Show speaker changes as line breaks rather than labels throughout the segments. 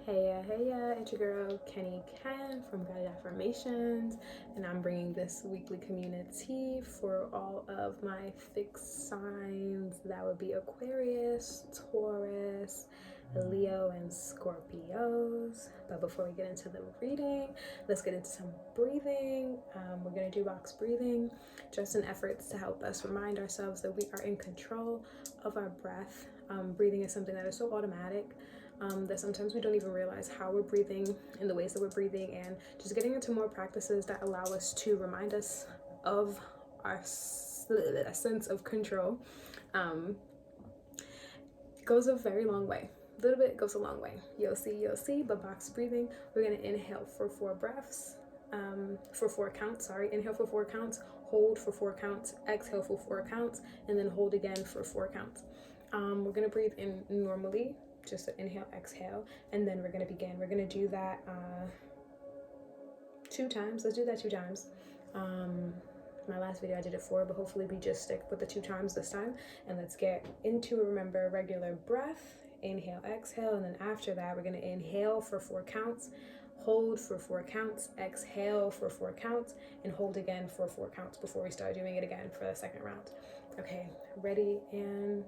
Hey it's your girl Kenny Ken from Guided Affirmations, and I'm bringing this weekly community for all of my fixed signs. That would be Aquarius, Taurus, Leo, and Scorpios. But before we get into the reading, let's get into some breathing. We're going to do box breathing, just in efforts to help us remind ourselves that we are in control of our breath. Breathing is something that is so automatic that sometimes we don't even realize how we're breathing and the ways that we're breathing, and just getting into more practices that allow us to remind us of our sense of control goes a very long way. A little bit goes a long way. You'll see. But box breathing, we're going to inhale for 4 breaths, for 4 counts, inhale for 4 counts, hold for 4 counts, exhale for 4 counts, and then hold again for 4 counts. We're going to breathe in normally, just an inhale, exhale, and then we're going to begin. We're going to do that 2 times. Let's do that 2 times. My last video I did it 4, but hopefully we just stick with the 2 times this time. And let's get into, remember, regular breath, inhale, exhale, and then after that we're going to inhale for 4 counts, hold for 4 counts, exhale for 4 counts, and hold again for 4 counts before we start doing it again for the second round. Okay, ready, and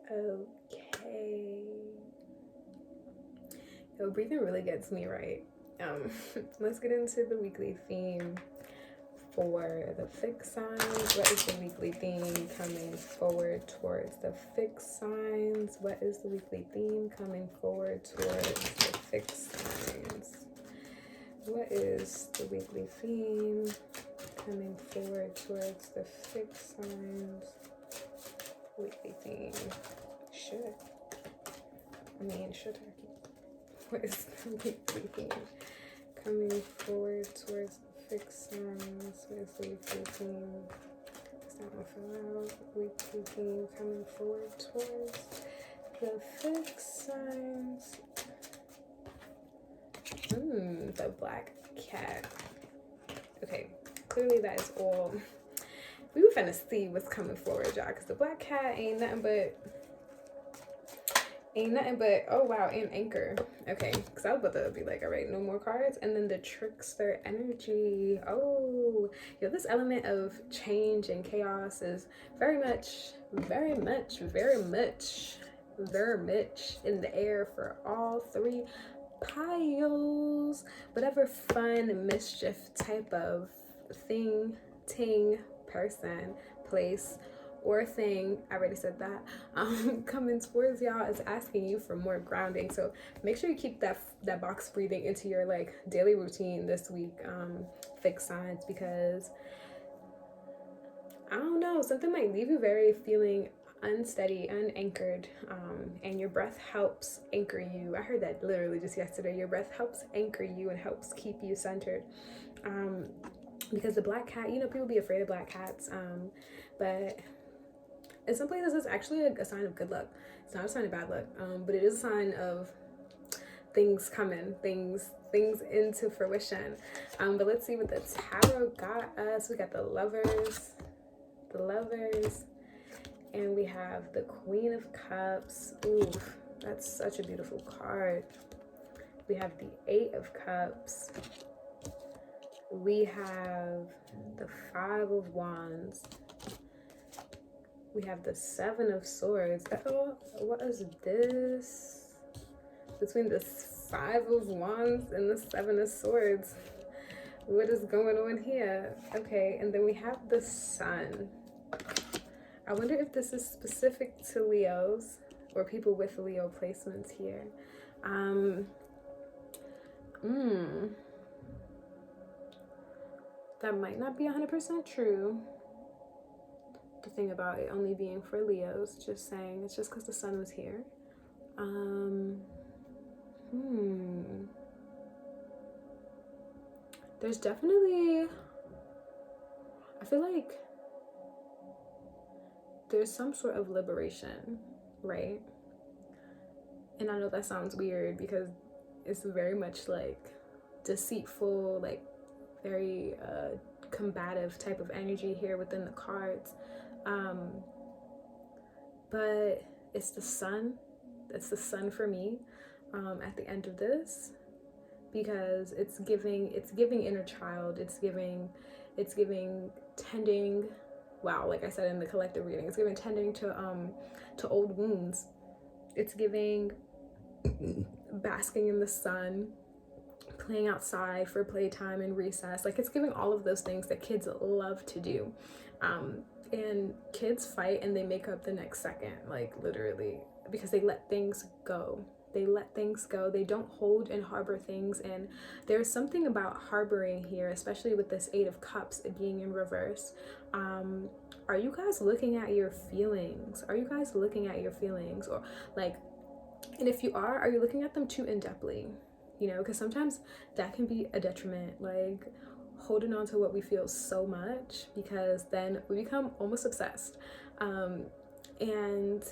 okay. Yo, breathing really gets me right. Let's get into the weekly theme for the fixed signs. What is the weekly theme coming forward towards the fixed signs? What is the weekly theme coming forward towards the fixed signs? What is the weekly theme coming forward towards the fixed signs? Weekly theme. Should turkey. What is the weekly theme coming forward towards the fixed signs? What is the weekly theme? Does that one fill out? Weekly theme coming forward towards the fixed signs. The black cat. Okay, clearly that is all. We were finna see what's coming forward, y'all, because the black cat ain't nothing but, oh wow, and anchor. Okay, because I was about to be like, all right, no more cards. And then the trickster energy. Oh, yo, this element of change and chaos is very much in the air for all 3 piles. Whatever fun, mischief type of thing, ting, person, place, or thing, I already said that, coming towards y'all is asking you for more grounding. So make sure you keep that box breathing into your like daily routine this week, fixed signs, because I don't know, something might leave you very feeling unsteady, unanchored, and your breath helps anchor you. I heard that literally just yesterday. Your breath helps anchor you and helps keep you centered. Because the black cat, you know, people be afraid of black cats, but in some places it's actually a sign of good luck. It's not a sign of bad luck, but it is a sign of things coming, things into fruition. But let's see what the tarot got us. We got the lovers, and we have the Queen of Cups. Ooh, that's such a beautiful card. We have the 8 of Cups. We have the 5 of Wands. We have the 7 of Swords. Oh, what is this? Between the 5 of Wands and the 7 of Swords. What is going on here? Okay, and then we have the Sun. I wonder if this is specific to Leos or people with Leo placements here. That might not be 100% true. The thing about it only being for Leos, just saying, it's just because the sun was here. There's definitely, I feel like there's some sort of liberation, right? And I know that sounds weird because it's very much like deceitful, like very combative type of energy here within the cards. But it's the sun. It's the sun for me at the end of this, because it's giving inner child. It's giving tending. Wow, like I said in the collective reading, it's giving tending to old wounds. It's giving basking in the sun, playing outside for playtime and recess. Like, it's giving all of those things that kids love to do. And kids fight and they make up the next second, like literally, because they let things go. They let things go. They don't hold and harbor things. And there's something about harboring here, especially with this 8 of Cups being in reverse. Are you guys looking at your feelings? Are you guys looking at your feelings? Or like, and if you are you looking at them too in-depthly? You know, because sometimes that can be a detriment, like holding on to what we feel so much, because then we become almost obsessed. And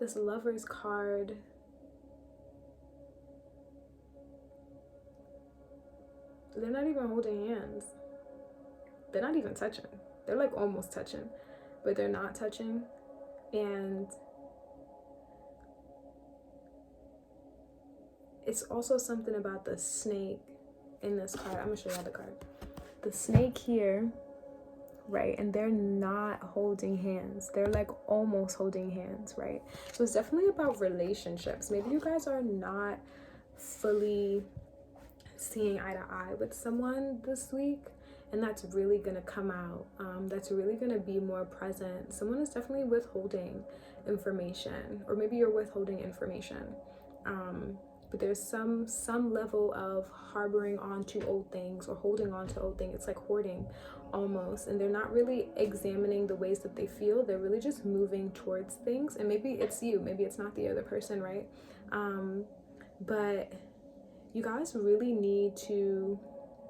this Lover's card, they're not even holding hands. They're not even touching. They're like almost touching, but they're not touching. And it's also something about the snake in this card. I'm gonna show you the card. The snake here, right? And they're not holding hands. They're like almost holding hands, right? So it's definitely about relationships. Maybe you guys are not fully seeing eye to eye with someone this week, and that's really gonna come out. That's really gonna be more present. Someone is definitely withholding information, or maybe you're withholding information. But there's some level of harboring onto old things or holding on to old things. It's like hoarding almost, and they're not really examining the ways that they feel. They're really just moving towards things, and maybe it's you, maybe it's not the other person, right? But you guys really need to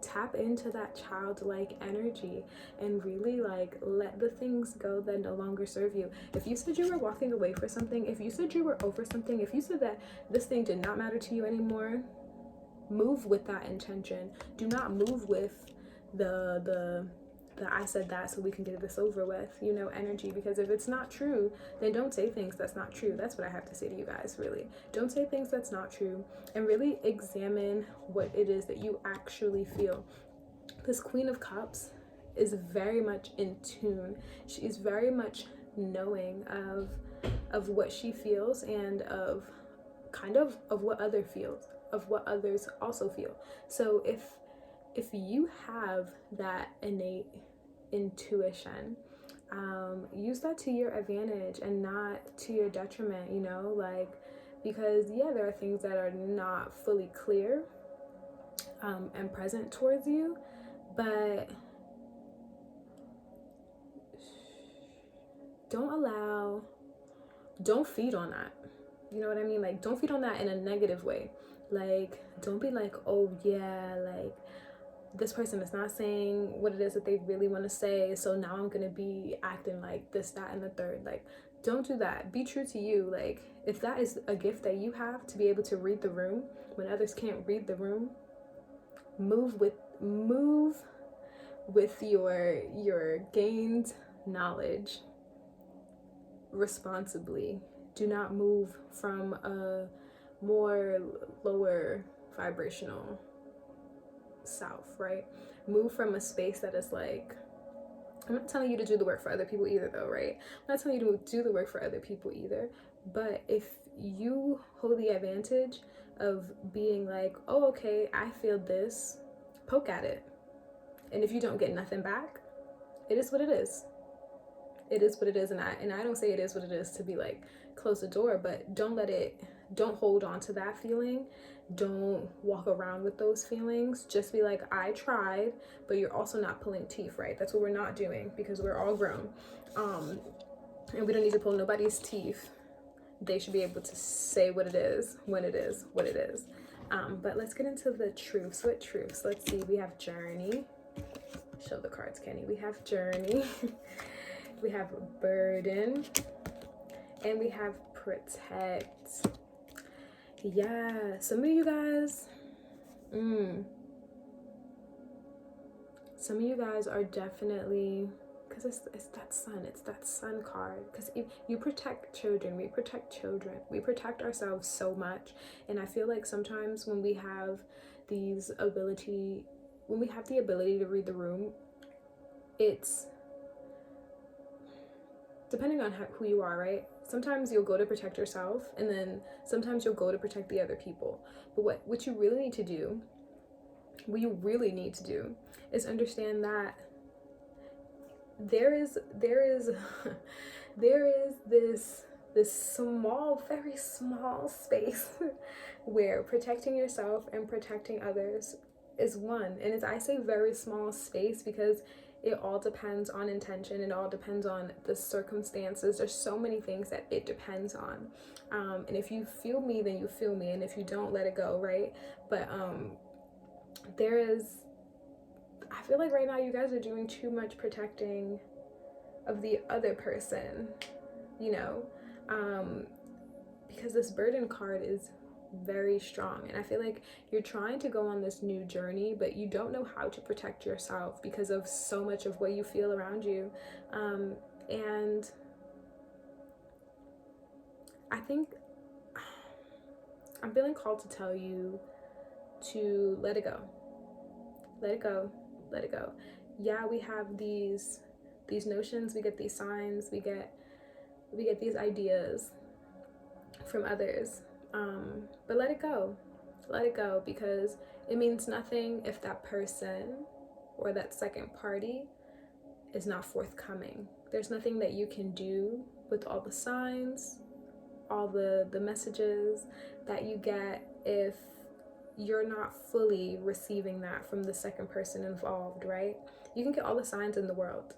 tap into that childlike energy and really like let the things go that no longer serve you. If you said you were walking away for something, if you said you were over something, if you said that this thing did not matter to you anymore, move with that intention. Do not move with the I said that so we can get this over with, you know, energy. Because if it's not true, then don't say things that's not true. That's what I have to say to you guys, really. Don't say things that's not true, and really examine what it is that you actually feel. This Queen of Cups is very much in tune. She is very much knowing of what she feels, and of kind of what others also feel. So if you have that innate intuition, use that to your advantage and not to your detriment, you know, like, because yeah, there are things that are not fully clear and present towards you, but don't feed on that. You know what I mean? Like, don't feed on that in a negative way. Like, don't be like, oh yeah, like this person is not saying what it is that they really want to say, so now I'm gonna be acting like this, that, and the third. Like, don't do that. Be true to you. Like, if that is a gift that you have, to be able to read the room when others can't read the room, move with your gained knowledge responsibly. Do not move from a more lower vibrational self, right? Move from a space that is like, I'm not telling you to do the work for other people either, though, right? I'm not telling you to do the work for other people either, but if you hold the advantage of being like, oh, okay, I feel this, poke at it. And if you don't get nothing back, it is what it is. It is what it is. And I don't say it is what it is to be like, close the door, but don't hold on to that feeling. Don't walk around with those feelings. Just be like, I tried, but you're also not pulling teeth, right? That's what we're not doing, because we're all grown. And we don't need to pull nobody's teeth. They should be able to say what it is, when it is, what it is. But let's get into the truths. What truths? Let's see. We have journey. Show the cards, Kenny. We have journey. We have burden. And we have protect. Yeah, some of you guys, some of you guys are definitely, because it's that sun card. Because if you protect children, we protect ourselves so much. And I feel like sometimes when we have the ability to read the room, it's depending on who you are, right? Sometimes you'll go to protect yourself, and then sometimes you'll go to protect the other people. But what you really need to do, is understand that there is this small, very small space where protecting yourself and protecting others is one. And I say very small space because it all depends on intention. It all depends on the circumstances. There's so many things that it depends on. And if you feel me, then you feel me. And if you don't, let it go, right? But I feel like right now you guys are doing too much protecting of the other person, because this burden card is very strong. And I feel like you're trying to go on this new journey, but you don't know how to protect yourself because of so much of what you feel around you. And I think I'm feeling called to tell you to let it go. Let it go. Yeah, we have these notions, we get these signs, we get these ideas from others. But let it go, because it means nothing if that person or that second party is not forthcoming. There's nothing that you can do with all the signs, all the messages that you get if you're not fully receiving that from the second person involved, right? You can get all the signs in the world,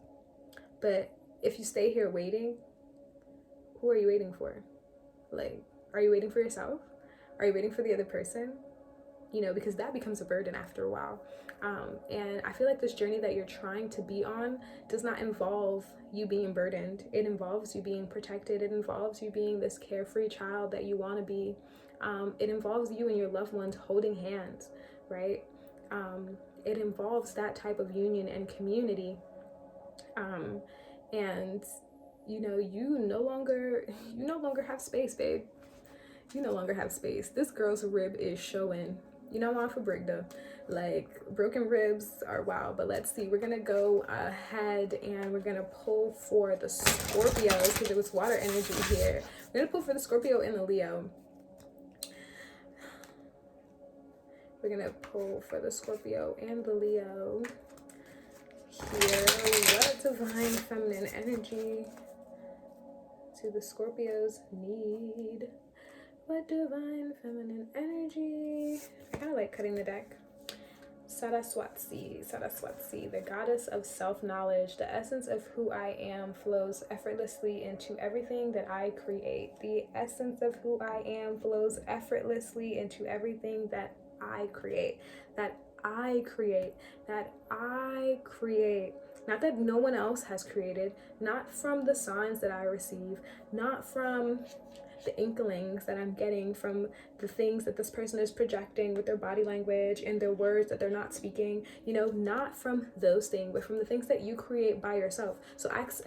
but if you stay here waiting, who are you waiting for? Like, are you waiting for yourself? Are you waiting for the other person? Because that becomes a burden after a while. And I feel like this journey that you're trying to be on does not involve you being burdened. It involves you being protected. It involves you being this carefree child that you want to be. It involves you and your loved ones holding hands, right? It involves that type of union and community. And you no longer have space, babe. You no longer have space. This girl's rib is showing. I'm on for Brigda. Like, broken ribs are wild. But let's see. We're going to go ahead and we're going to pull for the Scorpios, because there was water energy here. We're going to pull for the Scorpio and the Leo. We're going to pull for the Scorpio and the Leo here. What divine feminine energy do the Scorpios need? What divine feminine energy? I kind of like cutting the deck. Saraswati, the goddess of self-knowledge. The essence of who I am flows effortlessly into everything that I create. The essence of who I am flows effortlessly into everything that I create. That I create. Not that no one else has created. Not from the signs that I receive. Not from the inklings that I'm getting from the things that this person is projecting with their body language and their words that they're not speaking, not from those things, but from the things that you create by yourself. So I ask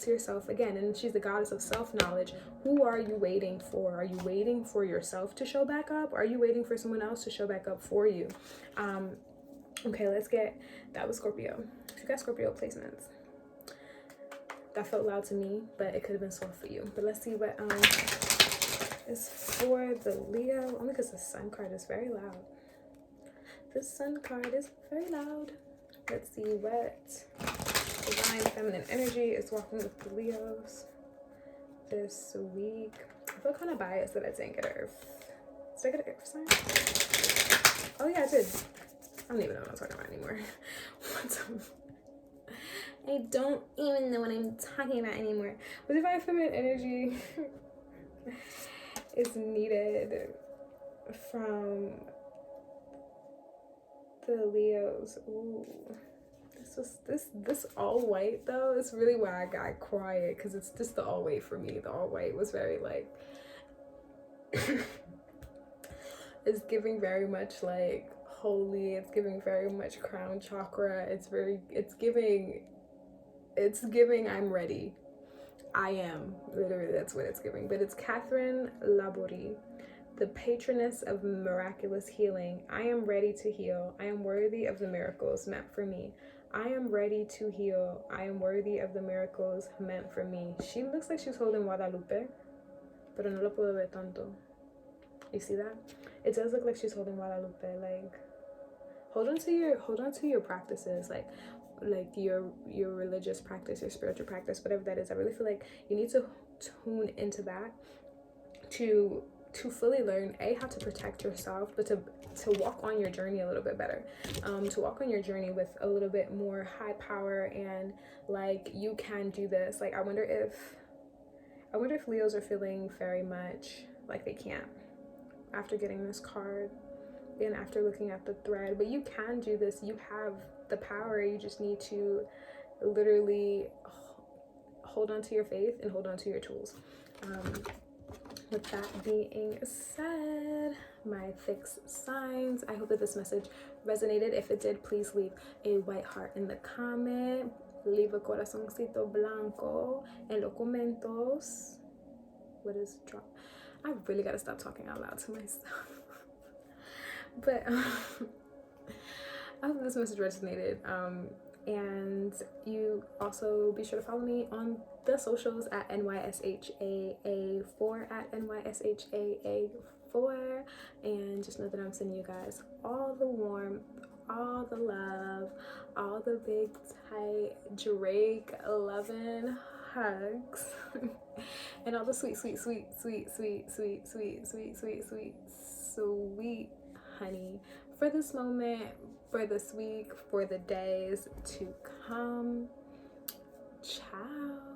yourself again, and she's the goddess of self-knowledge. Who are you waiting for? Are you waiting for yourself to show back up? Or are you waiting for someone else to show back up for you? Okay, that was Scorpio. If you got Scorpio placements, that felt loud to me, but it could have been soft for you. But let's see what is for the Leo. Only because the Sun card is very loud. The Sun card is very loud. Let's see what divine feminine energy is walking with the Leos this week. I feel kind of biased that I didn't get an earth. Did I get an earth sign? Oh yeah, I did. I don't even know what I'm talking about anymore. I don't even know what I'm talking about anymore. But divine feminine energy is needed from the Leos. Ooh. This all white though is really why I got quiet, because it's just the all white for me. The all white was very like it's giving very much like holy, it's giving very much crown chakra, it's giving I'm ready. I am, literally that's what it's giving. But it's Catherine Labori, the patroness of miraculous healing. I am ready to heal. I am worthy of the miracles meant for me. I am ready to heal. I am worthy of the miracles meant for me. She looks like she's holding Guadalupe, pero no lo puedo ver tanto. You see that? It does look like she's holding Guadalupe. Like, hold on to your practices, like your religious practice, your spiritual practice, whatever that is. I really feel like you need to tune into that to fully learn how to protect yourself, but to walk on your journey a little bit better, to walk on your journey with a little bit more high power, and like, you can do this. Like, I wonder if Leos are feeling very much like they can't after getting this card and after looking at the thread. But you can do this. You have the power. You just need to literally hold on to your faith and hold on to your tools. With that being said, my fixed signs, I hope that this message resonated. If it did, please leave a white heart in the comment. Leave a corazoncito blanco en los comentos. What is drop? I really gotta stop talking out loud to myself. But I hope this message resonated. And you also be sure to follow me on the socials at NYSHAA4, at NYSHAA4. And just know that I'm sending you guys all the warmth, all the love, all the big tight Drake 11 hugs, and all the sweet honey for this moment, for this week, for the days to come. Ciao.